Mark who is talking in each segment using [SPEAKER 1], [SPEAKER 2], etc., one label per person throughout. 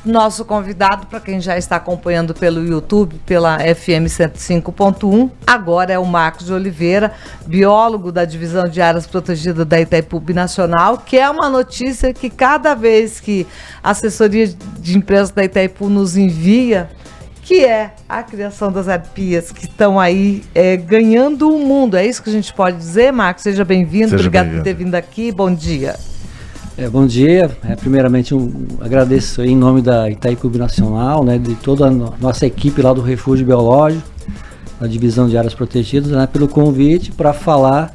[SPEAKER 1] Nosso convidado, para quem já está acompanhando pelo YouTube, pela FM 105.1, agora é o Marcos de Oliveira, biólogo da Divisão de Áreas Protegidas da Itaipu Binacional, que é uma notícia que cada vez que a assessoria de imprensa da Itaipu nos envia, que é a criação das arpias, que estão aí ganhando o mundo. É isso que a gente pode dizer, Marcos? Seja bem-vindo, obrigado por ter vindo aqui, bom dia.
[SPEAKER 2] Bom dia, primeiramente agradeço em nome da Itaipu Binacional, né, de toda a nossa equipe lá do Refúgio Biológico, da Divisão de Áreas Protegidas, né, pelo convite para falar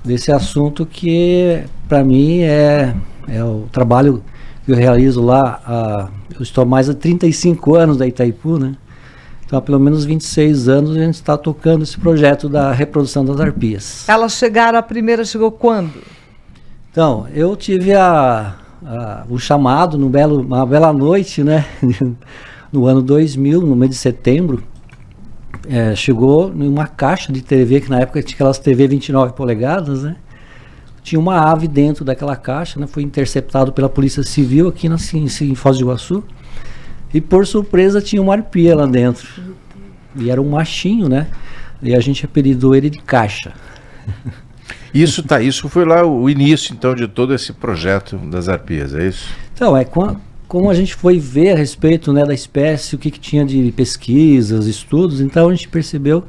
[SPEAKER 2] desse assunto que para mim é o trabalho que eu realizo lá, eu estou há mais de 35 anos da Itaipu, né, então há pelo menos 26 anos a gente está tocando esse projeto da reprodução das arpias.
[SPEAKER 1] Elas chegaram, a primeira chegou quando?
[SPEAKER 2] Então, eu tive o chamado uma bela noite, né, no ano 2000, no mês de setembro, chegou em uma caixa de TV, que na época tinha aquelas TV 29 polegadas, né, tinha uma ave dentro daquela caixa, né, foi interceptado pela Polícia Civil aqui em Foz do Iguaçu, e por surpresa tinha uma arpia lá dentro, e era um machinho, né, e a gente apelidou ele de Caixa.
[SPEAKER 3] Isso foi lá o início, então, de todo esse projeto das arpias, é isso?
[SPEAKER 2] Então, como a gente foi ver a respeito, né, da espécie, o que tinha de pesquisas, estudos, então a gente percebeu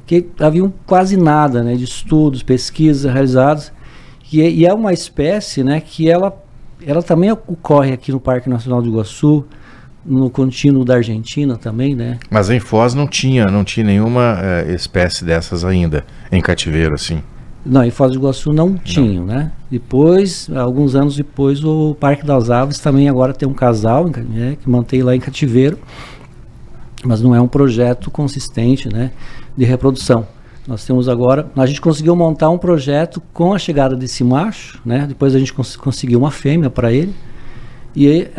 [SPEAKER 2] que havia quase nada, né, de estudos, pesquisas realizadas, e é uma espécie, né, que ela também ocorre aqui no Parque Nacional do Iguaçu, no contínuo da Argentina também, né?
[SPEAKER 3] Mas em Foz não tinha nenhuma espécie dessas ainda, em cativeiro, assim?
[SPEAKER 2] Não, em Foz do Iguaçu não tinham, né? Depois, alguns anos depois, o Parque das Aves também agora tem um casal, né, que mantém lá em cativeiro, mas não é um projeto consistente, né, de reprodução. Nós temos agora, a gente conseguiu montar um projeto com a chegada desse macho, né? Depois a gente conseguiu uma fêmea para ele, e aí,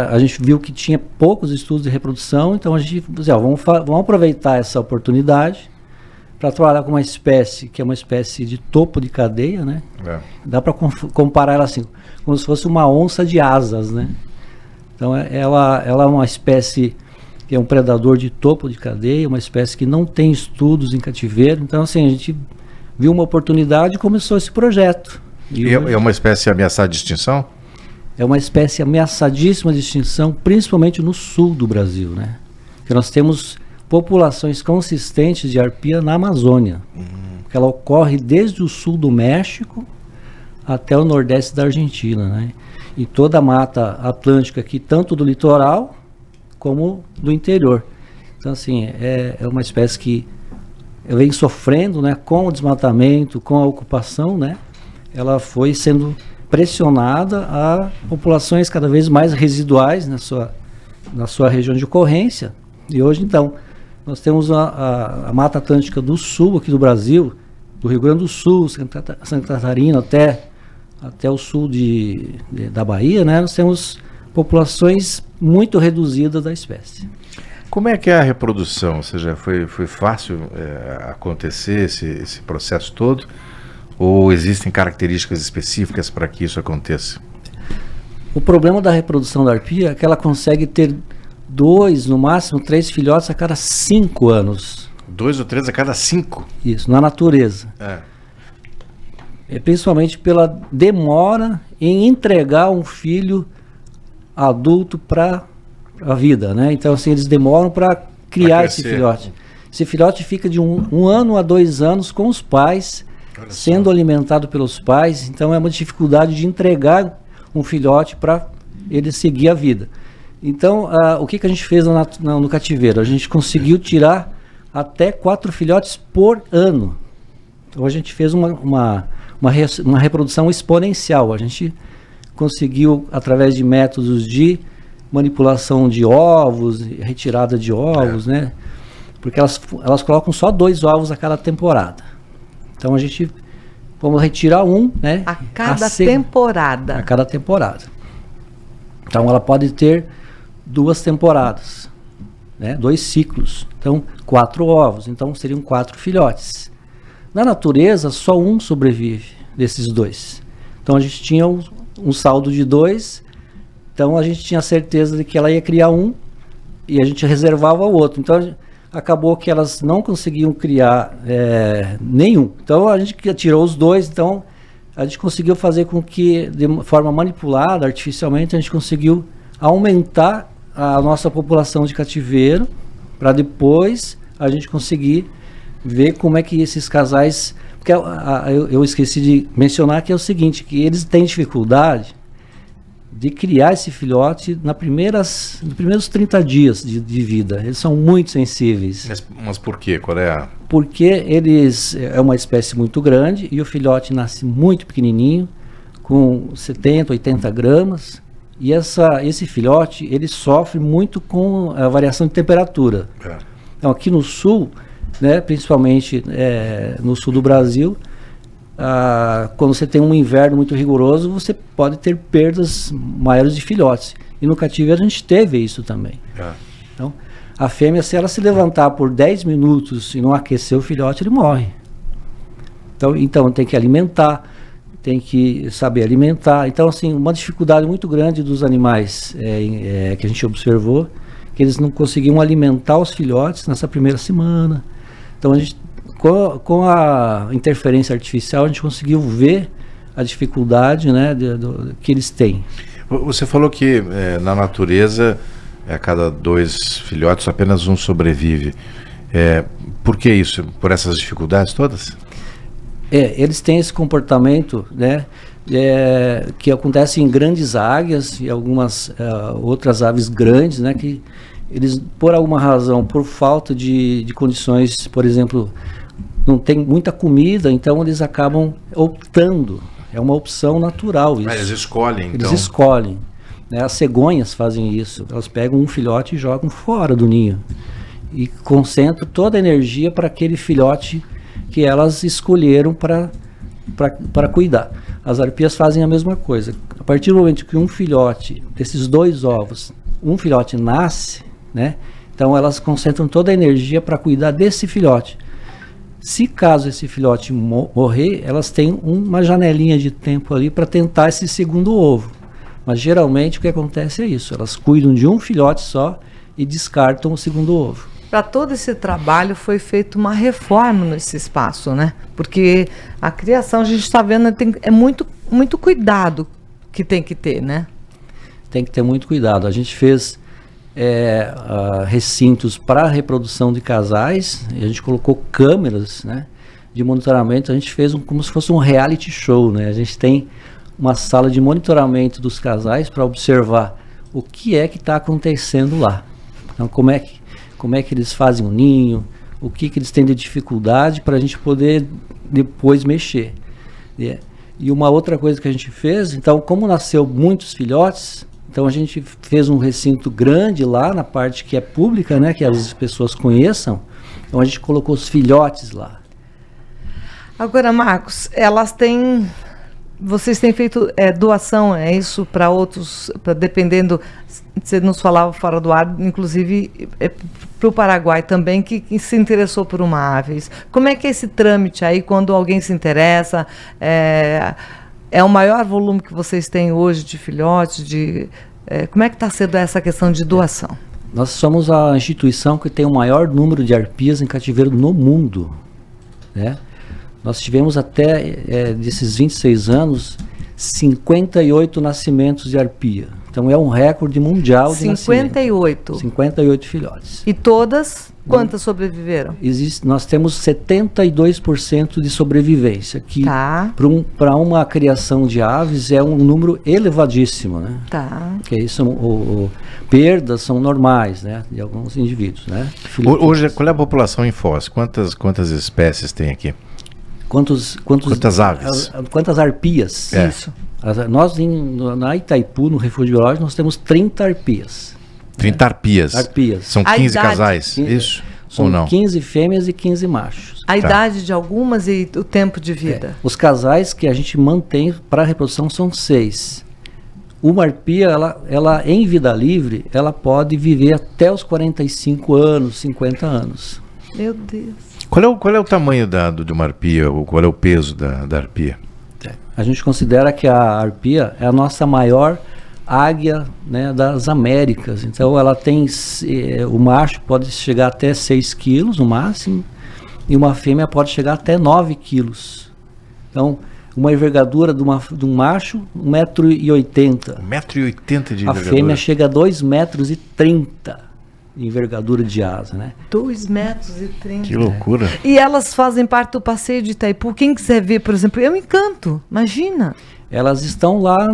[SPEAKER 2] a gente viu que tinha poucos estudos de reprodução, então a gente disse, vamos aproveitar essa oportunidade para trabalhar com uma espécie que é uma espécie de topo de cadeia, né? Dá para comparar ela assim, como se fosse uma onça de asas, né? Então ela é uma espécie que é um predador de topo de cadeia, uma espécie que não tem estudos em cativeiro. Então assim, a gente viu uma oportunidade e começou esse projeto.
[SPEAKER 3] E é uma espécie ameaçada de extinção?
[SPEAKER 2] É uma espécie ameaçadíssima de extinção, principalmente no sul do Brasil, né? Que nós temos populações consistentes de arpia na Amazônia. Porque ela ocorre desde o sul do México até o nordeste da Argentina, né? E toda a Mata Atlântica aqui, tanto do litoral como do interior. Então, assim, é uma espécie que vem sofrendo, né, com o desmatamento, com a ocupação, né? Ela foi sendo pressionada a populações cada vez mais residuais na sua região de ocorrência. E hoje, então, nós temos a Mata Atlântica do Sul, aqui do Brasil, do Rio Grande do Sul, Santa Catarina, até o sul da Bahia, né? Nós temos populações muito reduzidas da espécie.
[SPEAKER 3] Como é que é a reprodução? Ou seja, foi fácil acontecer esse processo todo? Ou existem características específicas para que isso aconteça?
[SPEAKER 2] O problema da reprodução da arpia é que ela consegue ter 2, no máximo 3 filhotes a cada 5 anos.
[SPEAKER 3] 2 ou 3 a cada 5?
[SPEAKER 2] Isso, na natureza. Principalmente pela demora em entregar um filho adulto para a vida, né? Então, assim, eles demoram para criar esse filhote. Esse filhote fica de 1 ano a 2 anos com os pais, sendo alimentado pelos pais. Então, é uma dificuldade de entregar um filhote para ele seguir a vida. Então, o que a gente fez no cativeiro? A gente conseguiu tirar até 4 filhotes por ano. Então, a gente fez uma reprodução exponencial. A gente conseguiu, através de métodos de manipulação de ovos, retirada de ovos, né? Porque elas colocam só 2 ovos a cada temporada. Então, vamos retirar um, né?
[SPEAKER 1] A cada temporada.
[SPEAKER 2] A cada temporada. Então, ela pode ter 2 temporadas, né? 2 ciclos. Então, 4 ovos. Então, seriam 4 filhotes. Na natureza, só um sobrevive desses 2. Então, a gente tinha um saldo de 2, Então a gente tinha certeza de que ela ia criar um e a gente reservava o outro. Então acabou que elas não conseguiam criar nenhum. Então a gente tirou os dois, então a gente conseguiu fazer com que, de forma manipulada, artificialmente, a gente conseguiu aumentar a nossa população de cativeiro, para depois a gente conseguir ver como é que esses casais... Porque eu esqueci de mencionar que é o seguinte, que eles têm dificuldade de criar esse filhote nos primeiros 30 dias de vida. Eles são muito sensíveis.
[SPEAKER 3] Mas por quê? Qual é a...
[SPEAKER 2] Porque é uma espécie muito grande e o filhote nasce muito pequenininho, com 70, 80 gramas. E esse filhote, ele sofre muito com a variação de temperatura. Então, aqui no sul, né, principalmente no sul do Brasil, quando você tem um inverno muito rigoroso, você pode ter perdas maiores de filhotes. E no cativeiro a gente teve isso também. Então, a fêmea, se ela se levantar por 10 minutos e não aquecer o filhote, ele morre. Então tem que alimentar, tem que saber alimentar. Então, assim, uma dificuldade muito grande dos animais que a gente observou, que eles não conseguiam alimentar os filhotes nessa primeira semana. Então, a gente, com a interferência artificial, a gente conseguiu ver a dificuldade, né, que eles têm.
[SPEAKER 3] Você falou que na natureza, a cada 2 filhotes, apenas um sobrevive. Por que isso? Por essas dificuldades todas?
[SPEAKER 2] Eles têm esse comportamento, né, que acontece em grandes águias e algumas outras aves grandes, né, que eles, por alguma razão, por falta de condições, por exemplo, não tem muita comida, então eles acabam optando. É uma opção natural isso.
[SPEAKER 3] Eles escolhem, então.
[SPEAKER 2] Eles escolhem. Né? As cegonhas fazem isso. Elas pegam um filhote e jogam fora do ninho. E concentram toda a energia para aquele filhote que elas escolheram para cuidar. As arpias fazem a mesma coisa. A partir do momento que um filhote, desses 2 ovos, um filhote nasce, né? Então elas concentram toda a energia para cuidar desse filhote. Se caso esse filhote morrer, elas têm uma janelinha de tempo ali para tentar esse segundo ovo. Mas geralmente o que acontece é isso, elas cuidam de um filhote só e descartam o segundo ovo.
[SPEAKER 1] Para todo esse trabalho foi feita uma reforma nesse espaço, né? Porque a criação, a gente está vendo, é muito, muito cuidado que tem que ter, né?
[SPEAKER 2] Tem que ter muito cuidado. A gente fez recintos para reprodução de casais, e a gente colocou câmeras, né, de monitoramento. A gente fez como se fosse um reality show, né? A gente tem uma sala de monitoramento dos casais para observar o que é que está acontecendo lá. Então, como é que eles fazem o ninho, o que eles têm de dificuldade para a gente poder depois mexer. E uma outra coisa que a gente fez, então, como nasceu muitos filhotes, então a gente fez um recinto grande lá na parte que é pública, né, que as pessoas conheçam. Então a gente colocou os filhotes lá.
[SPEAKER 1] Agora, Marcos, vocês têm feito doação, é isso, para outros, dependendo, você nos falava fora do ar, inclusive para o Paraguai também, que se interessou por uma ave. Como é que é esse trâmite aí, quando alguém se interessa? É o maior volume que vocês têm hoje de filhotes? Como é que está sendo essa questão de doação?
[SPEAKER 2] Nós somos a instituição que tem o maior número de arpias em cativeiro no mundo, né? Nós tivemos até, desses 26 anos, 58 nascimentos de arpia. Então é um recorde mundial de
[SPEAKER 1] 58?
[SPEAKER 2] 58 filhotes.
[SPEAKER 1] E todas, quantas sobreviveram?
[SPEAKER 2] Nós temos 72% de sobrevivência, que para uma criação de aves é um número elevadíssimo, né? Porque isso perdas são normais, né, de alguns indivíduos, né?
[SPEAKER 3] Hoje, qual é a população em Foz? Quantas espécies tem aqui?
[SPEAKER 2] Quantas
[SPEAKER 3] aves?
[SPEAKER 2] Quantas arpias?
[SPEAKER 1] Isso.
[SPEAKER 2] Nós, na Itaipu, no refúgio biológico, nós temos 30 arpias.
[SPEAKER 3] 30 arpias?
[SPEAKER 2] Arpias.
[SPEAKER 3] São 15 casais, isso?
[SPEAKER 2] São
[SPEAKER 3] ou não?
[SPEAKER 2] 15 fêmeas e 15 machos.
[SPEAKER 1] A idade de algumas e o tempo de vida?
[SPEAKER 2] Os casais que a gente mantém para reprodução são 6. Uma arpia, ela em vida livre, ela pode viver até os 45 anos, 50 anos.
[SPEAKER 1] Meu Deus.
[SPEAKER 3] Qual é o tamanho de uma arpia, ou qual é o peso da arpia?
[SPEAKER 2] A gente considera que a arpia é a nossa maior águia, né, das Américas. Então ela tem, o macho pode chegar até 6 quilos no máximo, e uma fêmea pode chegar até 9 quilos. Então, uma envergadura de um macho, 1,80 m.
[SPEAKER 3] 1,80 m de
[SPEAKER 2] A
[SPEAKER 3] envergadura.
[SPEAKER 2] fêmea chega a 2,30 m de envergadura de asa, né?
[SPEAKER 1] 2,30 m.
[SPEAKER 3] Que loucura.
[SPEAKER 1] E elas fazem parte do passeio de Itaipu. Quem quiser ver, por exemplo, é um encanto, imagina.
[SPEAKER 2] Elas estão lá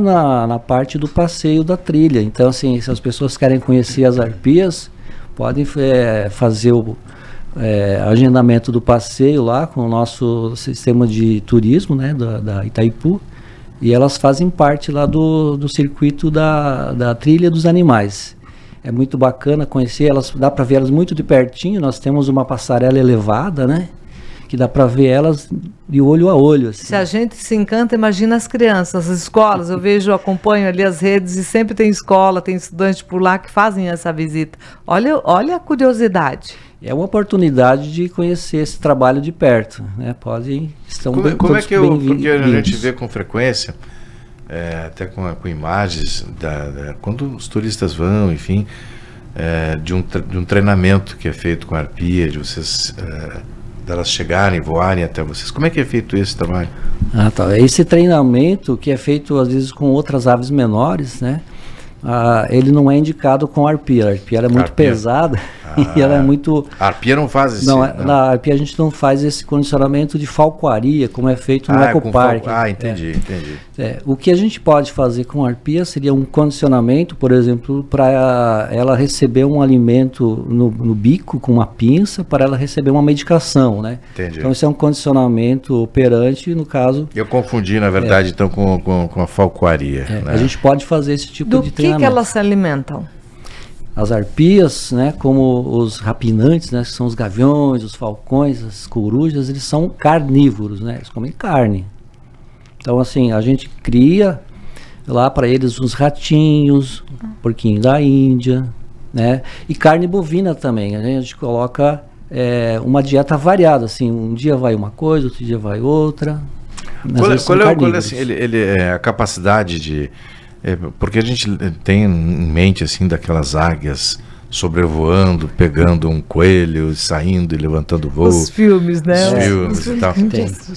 [SPEAKER 2] na parte do passeio da trilha. Então, assim, se as pessoas querem conhecer as arpias, podem fazer o agendamento do passeio lá com o nosso sistema de turismo, né, da Itaipu. E elas fazem parte lá do circuito da trilha dos animais. É muito bacana conhecer elas, dá para ver elas muito de pertinho. Nós temos uma passarela elevada, né? Que dá para ver elas de olho a olho. Assim.
[SPEAKER 1] Se a gente se encanta, imagina as crianças, as escolas. Eu acompanho ali as redes e sempre tem escola, tem estudante por lá que fazem essa visita. Olha a curiosidade.
[SPEAKER 2] É uma oportunidade de conhecer esse trabalho de perto, né?
[SPEAKER 3] Como é que porque a gente vê com frequência, até com imagens quando os turistas vão, enfim, de um treinamento que é feito com a arpia, de vocês delas chegarem, voarem até vocês. Como é que é feito esse trabalho?
[SPEAKER 2] Tá. Esse treinamento que é feito às vezes com outras aves menores, né? Ele não é indicado com a arpia. A arpia ela é muito pesada e ela é muito...
[SPEAKER 3] A arpia não faz isso?
[SPEAKER 2] Na arpia a gente não faz esse condicionamento de falcoaria, como é feito no ecoparque.
[SPEAKER 3] Entendi.
[SPEAKER 2] O que a gente pode fazer com a arpia seria um condicionamento, por exemplo, para ela receber um alimento no bico com uma pinça, para ela receber uma medicação, né?
[SPEAKER 3] Entendi.
[SPEAKER 2] Então esse é um condicionamento operante, no caso...
[SPEAKER 3] Eu confundi, na verdade, então, com a falcoaria. Né?
[SPEAKER 2] A gente pode fazer esse tipo de treinamento.
[SPEAKER 1] Do que elas se alimentam?
[SPEAKER 2] As arpias, né, como os rapinantes, né, que são os gaviões, os falcões, as corujas, eles são carnívoros, né, eles comem carne. Então, assim, a gente cria lá para eles uns ratinhos, porquinho da Índia, né, e carne bovina também. A gente coloca uma dieta variada, assim, um dia vai uma coisa, outro dia vai outra.
[SPEAKER 3] Qual é assim, a capacidade de... porque a gente tem em mente assim daquelas águias sobrevoando, pegando um coelho, saindo e levantando voo.
[SPEAKER 1] Os filmes, né?
[SPEAKER 3] Os filmes e tal.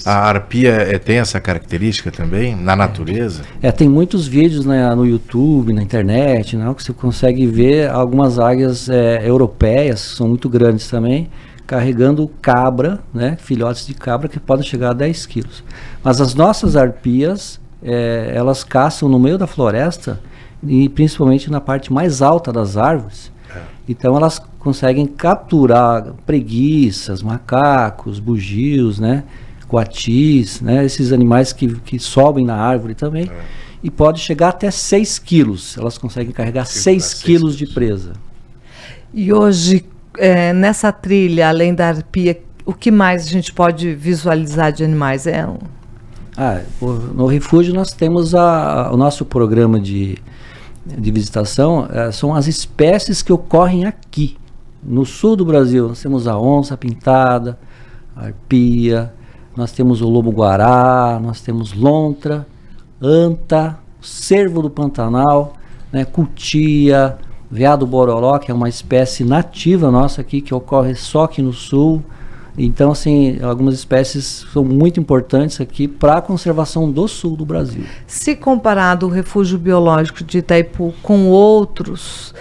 [SPEAKER 3] A arpia tem essa característica também na natureza?
[SPEAKER 2] Tem muitos vídeos, né, no YouTube, na internet, né, que você consegue ver algumas águias europeias, que são muito grandes também, carregando cabra, né, filhotes de cabra que podem chegar a 10 quilos. Mas as nossas arpias... elas caçam no meio da floresta e principalmente na parte mais alta das árvores. Então elas conseguem capturar preguiças, macacos, bugios, né, coatis, né, esses animais que sobem na árvore também. E pode chegar até 6 quilos. Elas conseguem carregar 6 quilos de presa.
[SPEAKER 1] E hoje, nessa trilha, além da arpia, o que mais a gente pode visualizar de animais?
[SPEAKER 2] No refúgio nós temos o nosso programa de visitação, são as espécies que ocorrem aqui. No sul do Brasil nós temos a onça pintada, a arpia, nós temos o lobo-guará, nós temos lontra, anta, cervo do Pantanal, né, cutia, veado-bororó, que é uma espécie nativa nossa aqui, que ocorre só aqui no sul. Então, assim, algumas espécies são muito importantes aqui para a conservação do sul do Brasil.
[SPEAKER 1] Se comparado o refúgio biológico de Itaipu com outros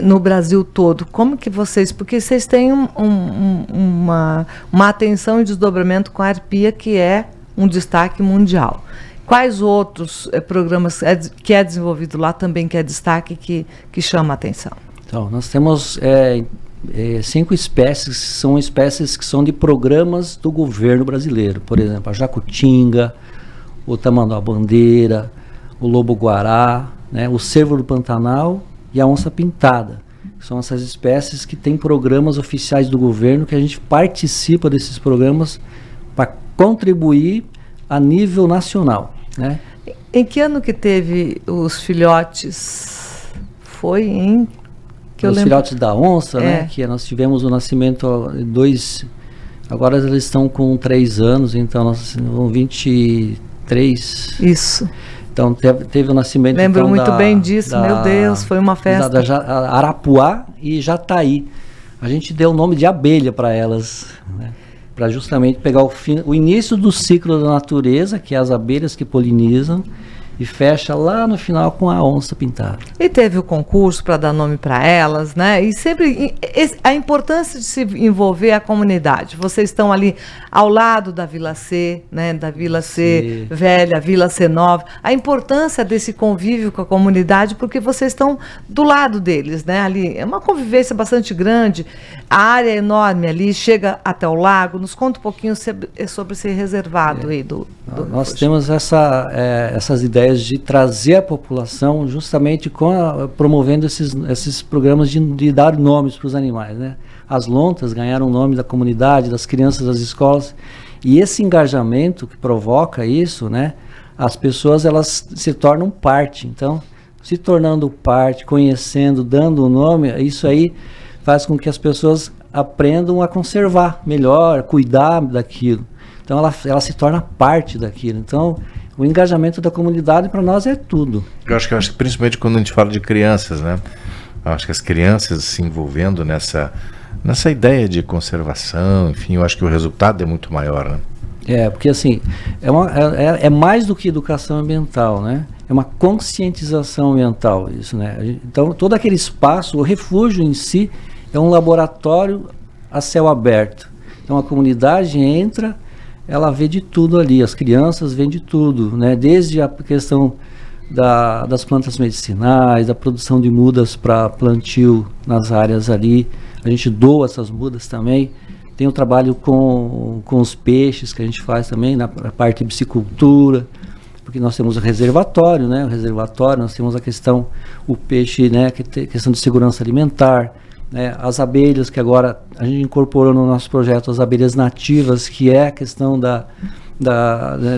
[SPEAKER 1] no Brasil todo, como que vocês... Porque vocês têm uma atenção e desdobramento com a arpia, que é um destaque mundial. Quais outros programas que é desenvolvido lá também, que é destaque, que chama a atenção? Então,
[SPEAKER 2] nós temos... 5 espécies são espécies que são de programas do governo brasileiro. Por exemplo, a jacutinga, o tamanduá-bandeira, o lobo-guará, né, o cervo do Pantanal e a onça pintada. São essas espécies que têm programas oficiais do governo, que a gente participa desses programas para contribuir a nível nacional, né?
[SPEAKER 1] Em que ano que teve os filhotes? Foi em...
[SPEAKER 2] Os filhotes da onça, né? Que nós tivemos o nascimento agora eles estão com 3 anos, então nós vão 23.
[SPEAKER 1] Isso.
[SPEAKER 2] Então teve o nascimento.
[SPEAKER 1] Lembro muito bem disso, meu Deus, foi uma festa.
[SPEAKER 2] Da Arapuá e Jataí. A gente deu o nome de abelha para elas, né? Para justamente pegar o início do ciclo da natureza, que é as abelhas que polinizam, e fecha lá no final com a onça pintada.
[SPEAKER 1] E teve o concurso para dar nome para elas, né? E sempre a importância de se envolver a comunidade. Vocês estão ali ao lado da Vila C, né? Da Vila C velha, Vila C nova. A importância desse convívio com a comunidade, porque vocês estão do lado deles, né? Ali é uma convivência bastante grande. A área é enorme ali, chega até o lago. Nos conta um pouquinho sobre esse reservado aí do
[SPEAKER 2] Nós temos essas ideias de trazer a população justamente promovendo esses programas de dar nomes para os animais, né? As lontas ganharam o nome da comunidade, das crianças das escolas, e esse engajamento que provoca isso, né? As pessoas, elas se tornam parte. Então, se tornando parte, conhecendo, dando o nome, isso aí faz com que as pessoas aprendam a conservar melhor, cuidar daquilo. Então ela se torna parte daquilo. Então o engajamento da comunidade para nós é tudo.
[SPEAKER 3] Eu acho que principalmente quando a gente fala de crianças, né? Eu acho que as crianças se envolvendo nessa ideia de conservação, enfim, eu acho que o resultado é muito maior, né?
[SPEAKER 2] Porque assim, é mais do que educação ambiental, né? É uma conscientização ambiental isso, né? Então todo aquele espaço, o refúgio em si, é um laboratório a céu aberto. Então a comunidade entra, ela vê de tudo ali, as crianças veem de tudo, né? Desde a questão das plantas medicinais, da produção de mudas para plantio nas áreas ali, a gente doa essas mudas também. Tem o trabalho com os peixes que a gente faz também, na parte de piscicultura, porque nós temos o reservatório, né? O reservatório, nós temos o peixe, né? Que tem questão de segurança alimentar, né? As abelhas, que agora a gente incorporou no nosso projeto as abelhas nativas, que é a questão da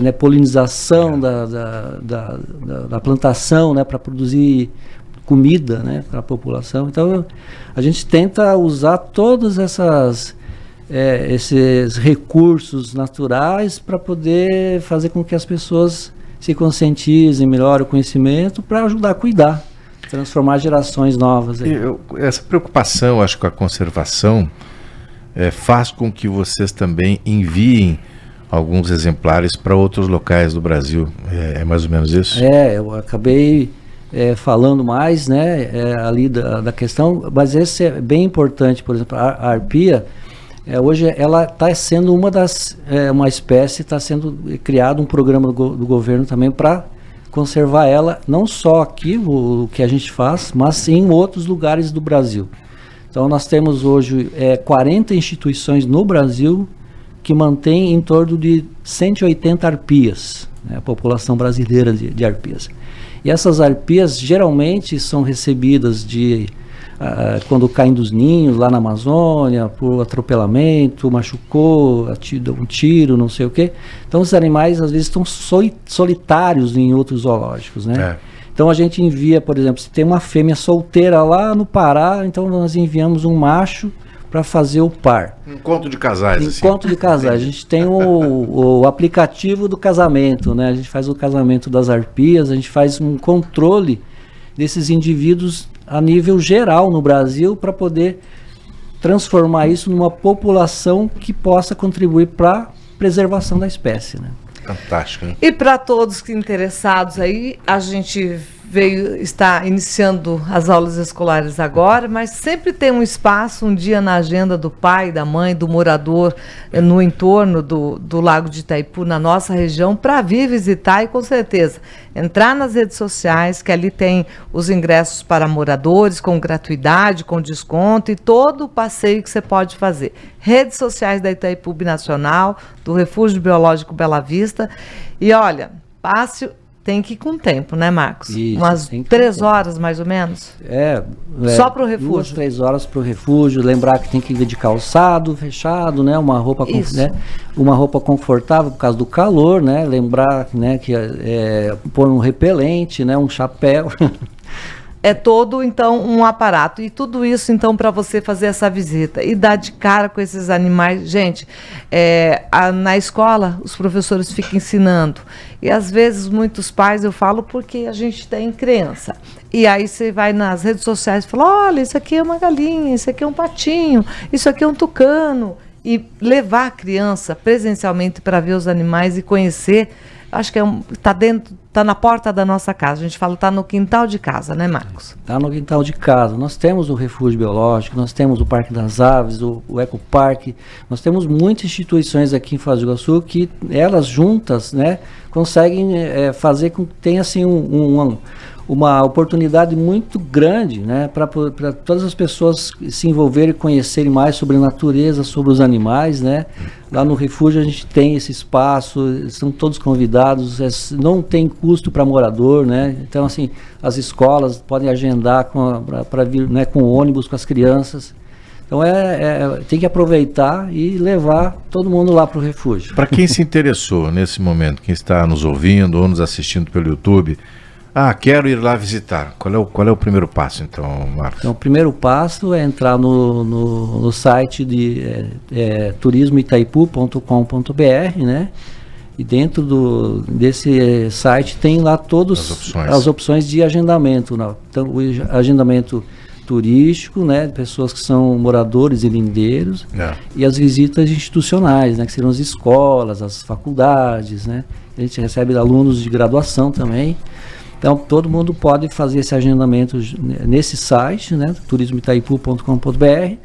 [SPEAKER 2] né, polinização da plantação, né, para produzir comida, né, para a população. Então a gente tenta usar todos esses recursos naturais para poder fazer com que as pessoas se conscientizem, melhorem o conhecimento para ajudar a cuidar, transformar gerações novas.
[SPEAKER 3] Essa preocupação, acho que com a conservação faz com que vocês também enviem alguns exemplares para outros locais do Brasil. É mais ou menos isso?
[SPEAKER 2] Eu acabei falando mais, né, ali da questão, mas esse é bem importante. Por exemplo, a arpia, hoje ela está sendo uma espécie, está sendo criado um programa do governo também para conservar ela, não só aqui, o que a gente faz, mas em outros lugares do Brasil. Então nós temos hoje 40 instituições no Brasil que mantém em torno de 180 arpias, né, a população brasileira de arpias. E essas arpias geralmente são recebidas quando caem dos ninhos lá na Amazônia, por atropelamento, machucou, um tiro, não sei o quê. Então os animais às vezes estão solitários em outros zoológicos, né? Então a gente envia, por exemplo, se tem uma fêmea solteira lá no Pará, então nós enviamos um macho para fazer o par.
[SPEAKER 3] Encontro de casais.
[SPEAKER 2] Encontro de casais. A gente tem o aplicativo do casamento, né? A gente faz o casamento das arpias, a gente faz um controle desses indivíduos a nível geral no Brasil para poder transformar isso numa população que possa contribuir para a preservação da espécie, né?
[SPEAKER 3] Fantástico, né?
[SPEAKER 1] E para todos que interessados aí, a gente está iniciando as aulas escolares agora, mas sempre tem um espaço, um dia na agenda do pai, da mãe, do morador no entorno do Lago de Itaipu, na nossa região, para vir visitar e, com certeza, entrar nas redes sociais, que ali tem os ingressos para moradores, com gratuidade, com desconto e todo o passeio que você pode fazer. Redes sociais da Itaipu Binacional, do Refúgio Biológico Bela Vista. E olha, passe... Tem que ir com tempo, né, Marcos?
[SPEAKER 2] Isso,
[SPEAKER 1] umas 3 horas, mais ou menos? Só para o refúgio?
[SPEAKER 2] 2, 3 horas para o refúgio. Lembrar que tem que vir de calçado fechado, né? Uma roupa confortável por causa do calor, né? Lembrar, né, que pôr um repelente, né? Um chapéu.
[SPEAKER 1] É todo, então, um aparato. E tudo isso, então, para você fazer essa visita e dar de cara com esses animais. Gente, na escola, os professores ficam ensinando. E, às vezes, muitos pais, eu falo porque a gente tem criança. E aí você vai nas redes sociais e fala, olha, isso aqui é uma galinha, isso aqui é um patinho, isso aqui é um tucano. E levar a criança presencialmente para ver os animais e conhecer, acho que tá na porta da nossa casa. A gente fala, tá no quintal de casa, né, Marcos?
[SPEAKER 2] Tá no quintal de casa. Nós temos o Refúgio Biológico, nós temos o Parque das Aves, o Ecoparque. Nós temos muitas instituições aqui em Foz do Iguaçu que elas juntas, né, conseguem fazer com que tenha assim uma oportunidade muito grande, né, para todas as pessoas se envolverem e conhecerem mais sobre a natureza, sobre os animais, né. Lá no refúgio a gente tem esse espaço, são todos convidados, não tem custo para morador, né. Então assim, as escolas podem agendar para vir, né, com ônibus com as crianças. Então tem que aproveitar e levar todo mundo lá para o refúgio.
[SPEAKER 3] Para quem se interessou nesse momento, quem está nos ouvindo ou nos assistindo pelo YouTube, quero ir lá visitar. Qual é o primeiro passo, então, Marcos?
[SPEAKER 2] Então, o primeiro passo é entrar no site de turismoitaipu.com.br, né? E dentro desse site tem lá todas as opções de agendamento. Né? Então, o agendamento turístico, né? De pessoas que são moradores e lindeiros, e as visitas institucionais, né? Que serão as escolas, as faculdades, né? A gente recebe alunos de graduação também. Então, todo mundo pode fazer esse agendamento nesse site, né, turismoitaipu.com.br,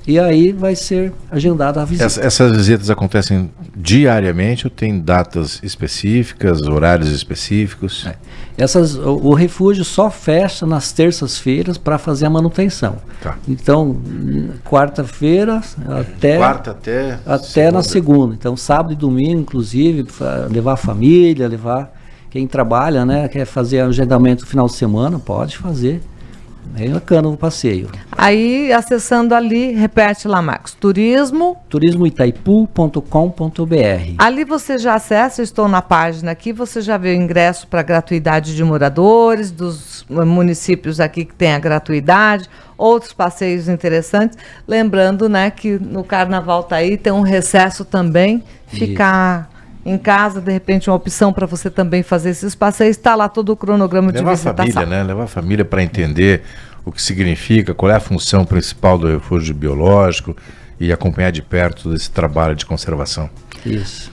[SPEAKER 2] e aí vai ser agendada a visita.
[SPEAKER 3] Essas visitas acontecem diariamente ou tem datas específicas, horários específicos?
[SPEAKER 2] O refúgio só fecha nas terças-feiras para fazer a manutenção. Tá. Então, quarta-feira até na segunda. Então, sábado e domingo, inclusive, levar a família, quem trabalha, né, quer fazer agendamento no final de semana, pode fazer. É bacana o passeio.
[SPEAKER 1] Aí, acessando ali, repete lá, Marcos,
[SPEAKER 2] turismoitaipu.com.br.
[SPEAKER 1] Ali você já acessa, eu estou na página aqui, você já vê o ingresso para gratuidade de moradores, dos municípios aqui que tem a gratuidade, outros passeios interessantes. Lembrando, né, que no Carnaval tá aí, tem um recesso também, ficar em casa, de repente, uma opção para você também fazer esses passeios, está lá todo o cronograma de visitação.
[SPEAKER 3] Levar a família, né? Levar a família para entender o que significa, qual é a função principal do refúgio biológico e acompanhar de perto esse trabalho de conservação.
[SPEAKER 2] Isso.